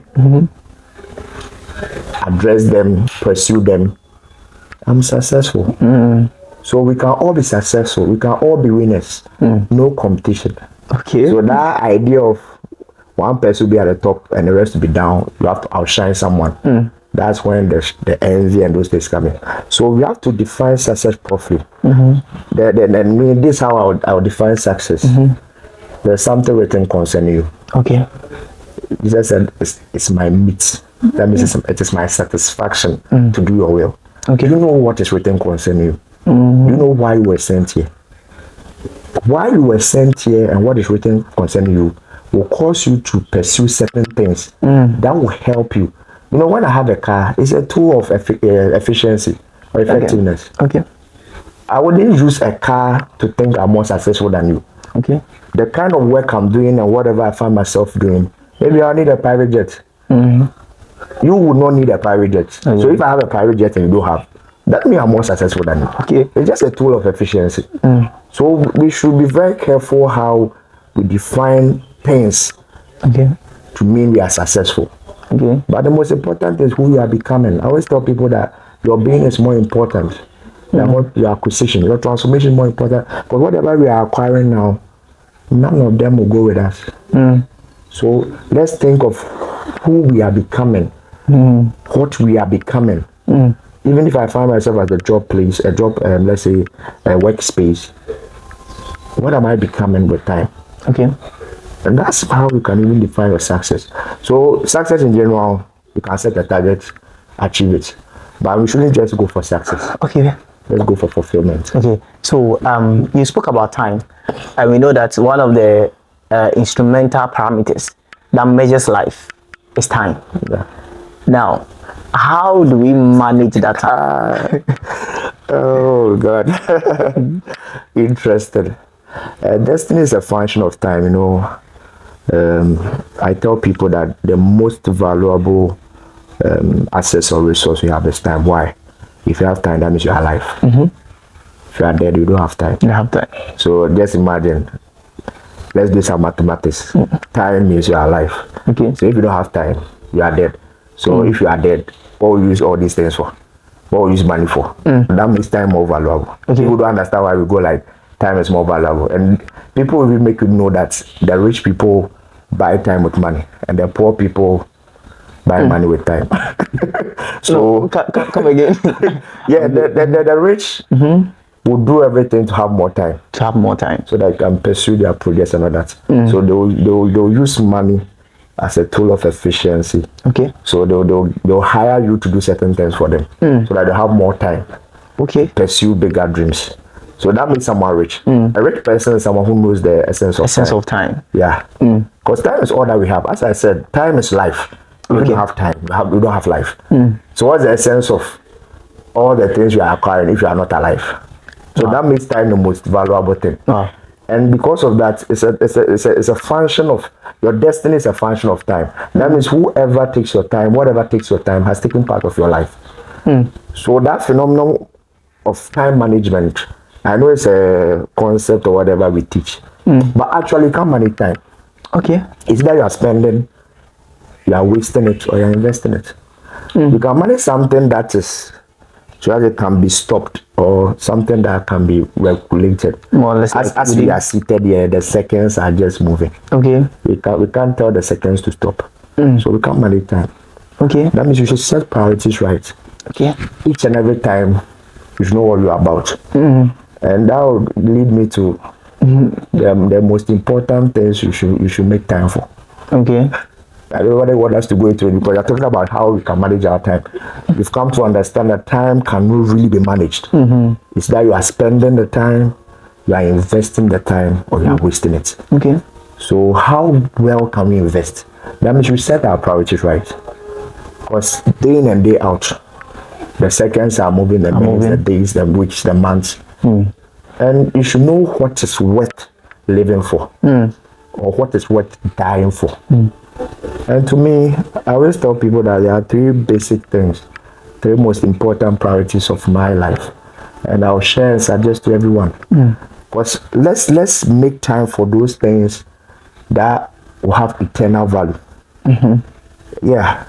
address them, pursue them, I'm successful. So we can all be successful. We can all be winners. No competition. Okay. So that idea of one person will be at the top and the rest will be down, you have to outshine someone. That's when the envy and those things come in. So we have to define success properly. Then this is how I would define success. There's something written concerning you. Okay. Jesus said, it's my meat. That means it is my satisfaction to do your will. Okay. Do you know what is written concerning you? Do you know why you were sent here? Why you were sent here and what is written concerning you will cause you to pursue certain things that will help you. You know, when I have a car, it's a tool of efficiency or effectiveness. Okay. I wouldn't use a car to think I'm more successful than you. Okay. The kind of work I'm doing and whatever I find myself doing, maybe I'll need a private jet. You would not need a private jet. So if I have a private jet and you don't have, that means I'm more successful than you. Okay. It's just a tool of efficiency. So we should be very careful how we define things to mean we are successful. Okay. But the most important is who you are becoming. I always tell people that your being is more important than what your acquisition. Your transformation is more important. Because whatever we are acquiring now, none of them will go with us. So let's think of who we are becoming, what we are becoming. Even if I find myself at a job place, let's say a workspace, what am I becoming with time? Okay. And that's how you can even define your success. So success in general, you can set a target, achieve it. But we shouldn't just go for success. Okay. Let's go for fulfillment. Okay. So you spoke about time, and we know that one of the instrumental parameters that measures life is time. Yeah. Now, how do we manage that time? Oh God. Interested. Destiny is a function of time, you know. I tell people that the most valuable assets or resource you have is time. Why? If you have time, that means you are alive. If you are dead, you don't have time. You have time. So just imagine, let's do some mathematics. Time means you are alive. Okay. So if you don't have time, you are dead. So if you are dead, what will you use all these things for? What will you use money for? That makes time more valuable. Okay. People don't understand why we go like, time is more valuable. And people will make you know that the rich people buy time with money and the poor people buy money with time. So come again. yeah, the rich will do everything to have more time. To have more time. So that they can pursue their projects and all that. So they'll use money as a tool of efficiency. Okay. So they'll hire you to do certain things for them. So that they have more time. Okay. Pursue bigger dreams. So that makes someone rich. A rich person is someone who knows the essence of time. Yeah. Because time is all that we have. As I said, time is life. If you don't have time, you don't have life. So what's the essence of all the things you are acquiring if you are not alive? So that makes time the most valuable thing. And because of that, it's a function of your destiny. Is a function of time. That means whoever takes your time, whatever takes your time, has taken part of your life. So that phenomenon of time management, I know it's a concept or whatever we teach, but actually you can't manage time. Okay. It's that you are spending, you are wasting it, or you are investing it. You can manage something that is, so that it can be stopped, or something that can be regulated. More or less as we are seated here, the seconds are just moving. Okay. We can't tell the seconds to stop. So we can't manage time. Okay. That means you should set priorities right. Okay. Each and every time, you should know what you're about. And that would lead me to the most important things you should make time for. Okay. I don't really want us to go into it because you're talking about how we can manage our time. We've come to understand that time cannot really be managed. It's that you are spending the time, you are investing the time, or you are wasting it. Okay. So how well can we invest? That means we set our priorities right. Because day in and day out, the seconds are moving, the minutes, the days, the weeks, the months. And you should know what is worth living for, or what is worth dying for. And to me, I always tell people that there are three basic things, three most important priorities of my life. And I'll share and suggest to everyone. Because let's make time for those things that will have eternal value. Yeah.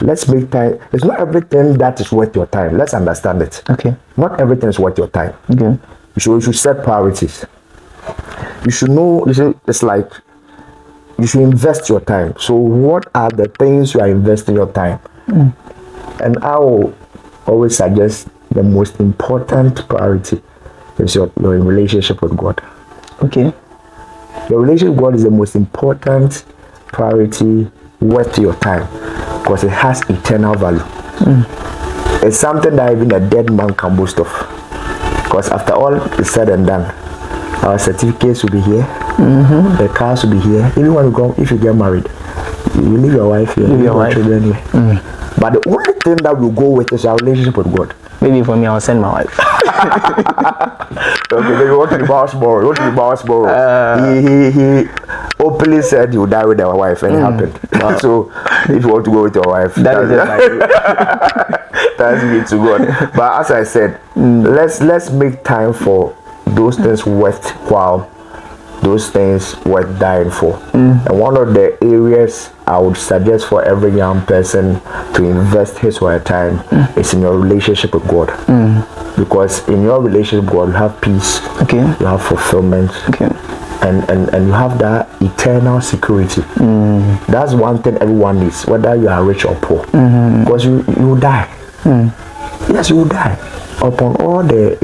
Let's make time. It's not everything that is worth your time. Let's understand it. Okay. Not everything is worth your time. Okay. You should set priorities. You should know, it's like you should invest your time. So what are the things you are investing your time? And I will always suggest the most important priority is your relationship with God. Okay. Your relationship with God is the most important priority worth your time because it has eternal value. It's something that even a dead man can boast of. Because after all is said and done, our certificates will be here, the cars will be here. Even when you go, if you get married, you leave your wife here, leave your children here. But the only thing that will go with is our relationship with God. Maybe for me, I'll send my wife. Okay, then you want to be boss more. You want to be boss more. He openly said you die with your wife, and it happened. Wow. So if you want to go with your wife, that's me to God. But as I said, let's make time for those things worthwhile, those things worth dying for. And one of the areas I would suggest for every young person to invest his or her time is in your relationship with God. Because in your relationship with God, you have peace, you have fulfillment, and you have that eternal security. That's one thing everyone needs, whether you are rich or poor. Because you will die. Yes, you will die. Upon all the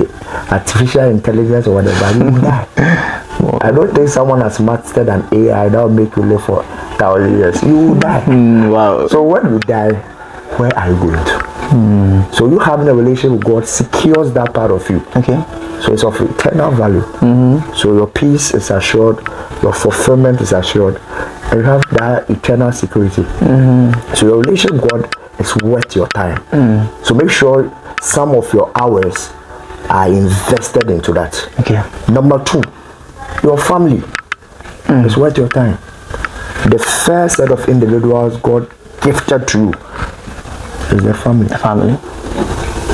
artificial intelligence or whatever, you will die. I don't think someone has mastered an AI that will make you live for 1,000 years. You will die. Wow. So when you die, where are you going to? So you having a relationship with God secures that part of you. So it's of eternal value. So your peace is assured, your fulfillment is assured, and you have that eternal security. So your relationship with God is worth your time. So make sure some of your hours are invested into that. Number 2, your family is worth your time. The first set of individuals God gifted to you is the family.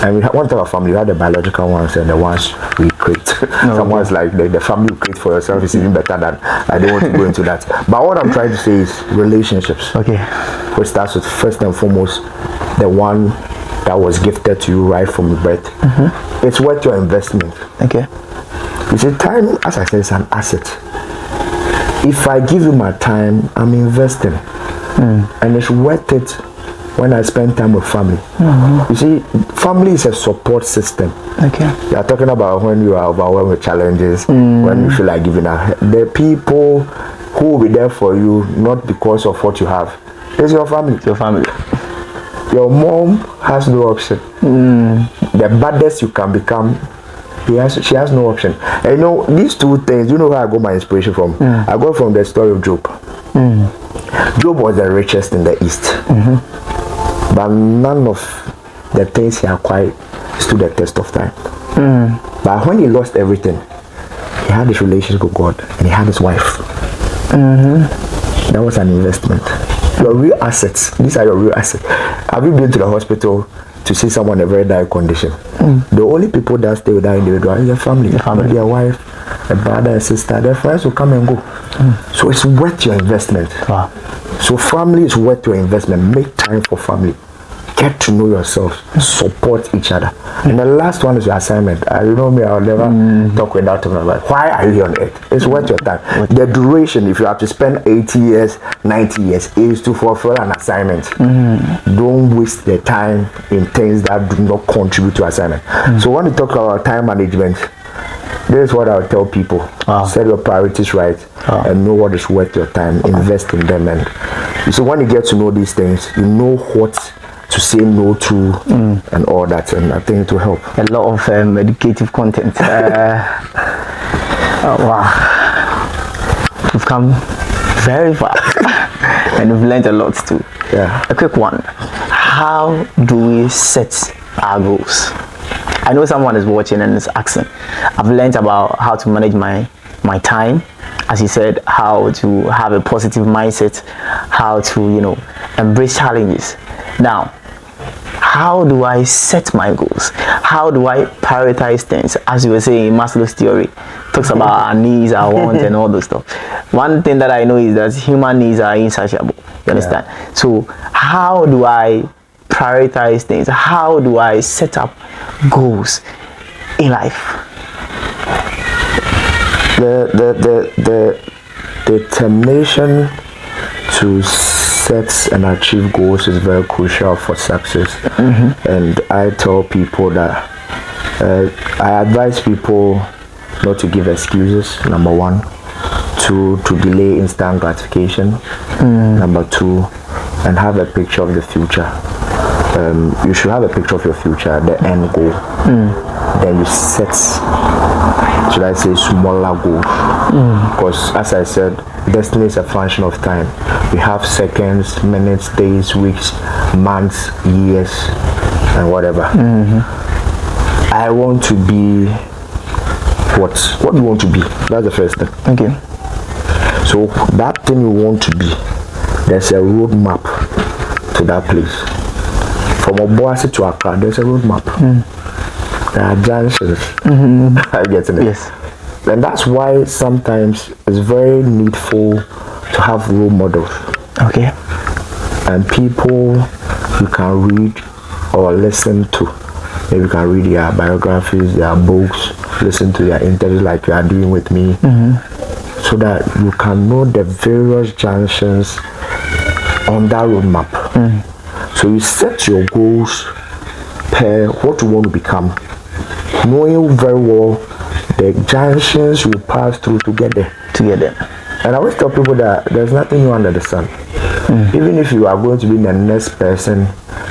And we want to have a family. You have the biological ones and the ones we create. Someone's like the family you create for yourself is even better than. I don't want to go into that. But what I'm trying to say is relationships. Which starts with first and foremost the one that was gifted to you right from birth. It's worth your investment. You see, time, as I said, is an asset. If I give you my time, I'm investing, and it's worth it when I spend time with family. You see, family is a support system. You are talking about when you are overwhelmed with challenges, when you feel like giving up. The people who will be there for you, not because of what you have, is your family. Your mom has no option. The baddest you can become, she has no option. And you know, these two things, you know where I got my inspiration from? I got from the story of Job. Job was the richest in the East. But none of the things he acquired stood the test of time. But when he lost everything, he had his relationship with God and he had his wife. That was an investment. Your real assets, these are your real assets. Have you been to the hospital to see someone in a very dire condition? The only people that stay with that individual is their family, their wife, a brother and sister. Their friends will come and go. So it's worth your investment. So family is worth your investment. Make time for family. Get to know yourself. Support each other. And the last one is your assignment. You know me, I'll never talk without talking about why are you on earth. It's worth your time. The duration, if you have to spend 80 years, 90 years, is to fulfill an assignment. Don't waste the time in things that do not contribute to assignment. So when you talk about time management, this is what I would tell people. Set your priorities right and know what is worth your time. Invest in them. And you see, when you get to know these things, you know what to say no to and all that, and I think it will help. A lot of educative content. Wow, we've come very far and we've learned a lot too. A quick one: how do we set our goals? I know someone is watching and is asking. I've learned about how to manage my time, as you said, how to have a positive mindset, how to embrace challenges. Now, how do I set my goals? How do I prioritize things? As you were saying, Maslow's theory talks about our needs, our wants, and all those stuff. One thing that I know is that human needs are insatiable. You understand? So how do I prioritize things? How do I set up goals in life? The determination to set and achieve goals is very crucial for success. And I tell people that I advise people not to give excuses, number 1. 2, to delay instant gratification, number 2, and have a picture of the future. You should have a picture of your future, the end goal. Then you set, should I say, smaller goals, because as I said, destiny is a function of time. We have seconds, minutes, days, weeks, months, years, and whatever. I want to be what do you want to be? That's the first thing. Okay. So that thing you want to be, there's a roadmap to that place. From Obuasi to Accra, there's a roadmap. There are junctions. I get it. Yes. And that's why sometimes it's very needful to have role models. Okay. And people you can read or listen to. Maybe you can read their biographies, their books, listen to their interviews like you are doing with me, so that you can know the various junctions on that roadmap. So you set your goals per what you want to become, knowing very well the junctions you pass through to get there. And I always tell people that there's nothing new under the sun. Even if you are going to be the next person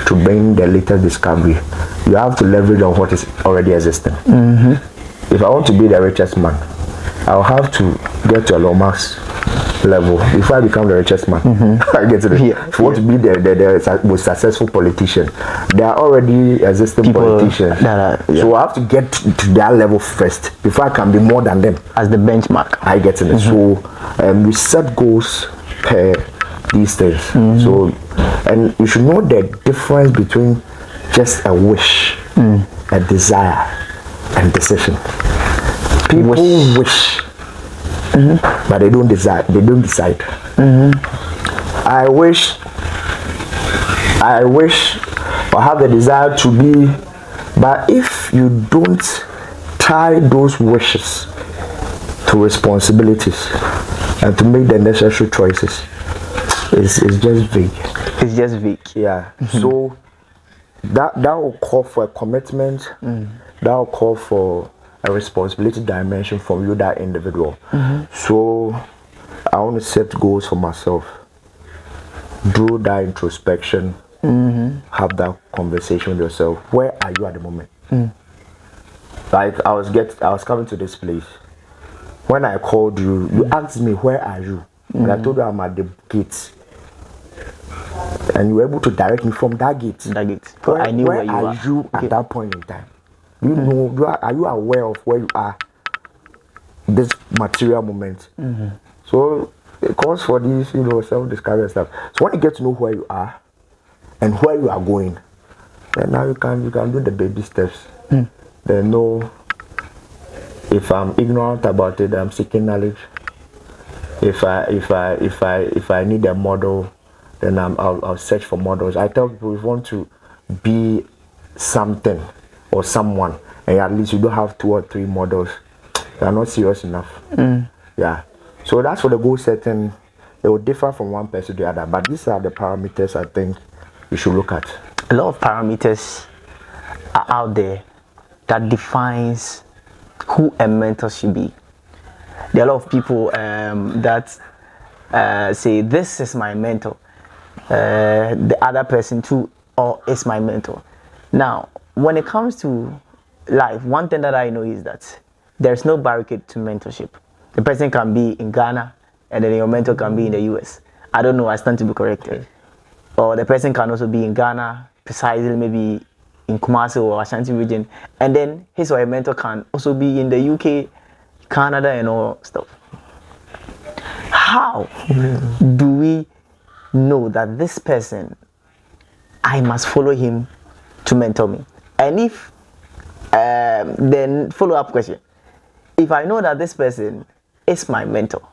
to bring the latest discovery, you have to leverage on what is already existing. If I want to be the richest man, I'll have to get to Elon Musk's level before I become the richest man. I get to the, if you want to be the most successful politician, there are already existing People politicians. So I have to get to that level first before I can be more than them. As the benchmark. I get it. So we set goals per these things. So, and you should know the difference between just a wish, a desire, and decision. People wish, but they don't desire. They don't decide. I wish, or have the desire to be, but if you don't tie those wishes to responsibilities and to make the necessary choices, it's just vague. It's just vague. Yeah. So that will call for a commitment. That will call for a responsibility dimension from you, that individual. So I want to set goals for myself. Do that introspection. Have that conversation with yourself. Where are you at the moment? Like I was coming to this place. When I called you, you asked me, where are you? And I told you I'm at the gate. And you were able to direct me from that gate. I knew where you are you at that point in time? You know, are you aware of where you are this material moment? So it calls for this, self-discovery and stuff. So when you get to know where you are and where you are going, then now you can do the baby steps. Then know if I'm ignorant about it, I'm seeking knowledge. If I need a model, then I'll search for models. I tell people, if you want to be something or someone, and at least you don't have 2 or 3 models, you are not serious enough. Yeah. So that's for the goal setting. It will differ from one person to the other, but these are the parameters I think you should look at. A lot of parameters are out there that defines who a mentor should be. There are a lot of people that say, this is my mentor. The other person too, or is my mentor. Now, when it comes to life, one thing that I know is that there's no barricade to mentorship. The person can be in Ghana, and then your mentor can be in the US. I don't know, I stand to be corrected. Or the person can also be in Ghana, precisely maybe in Kumasi or Ashanti region, and then his or her mentor can also be in the UK, Canada, and all stuff. How do we know that this person, I must follow him to mentor me? And if then follow-up question, if I know that this person is my mentor,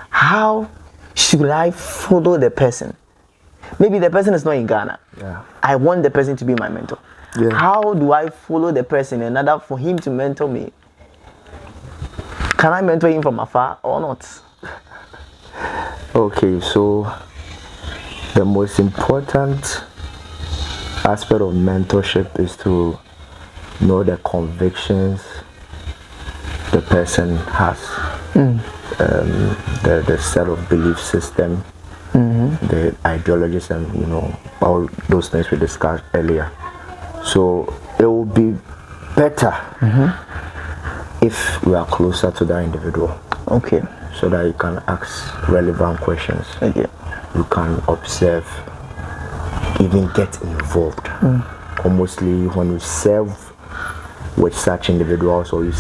how should I follow the person? Maybe the person is not in Ghana. I want the person to be my mentor. How do I follow the person in order for him to mentor me? Can I mentor him from afar or not? Okay, so the most important aspect of mentorship is to know the convictions the person has, the set of belief system, the ideologies, and all those things we discussed earlier. So it will be better if we are closer to that individual. Okay. So that you can ask relevant questions. Okay. You can observe, even get involved. Mostly when you serve with such individuals, or you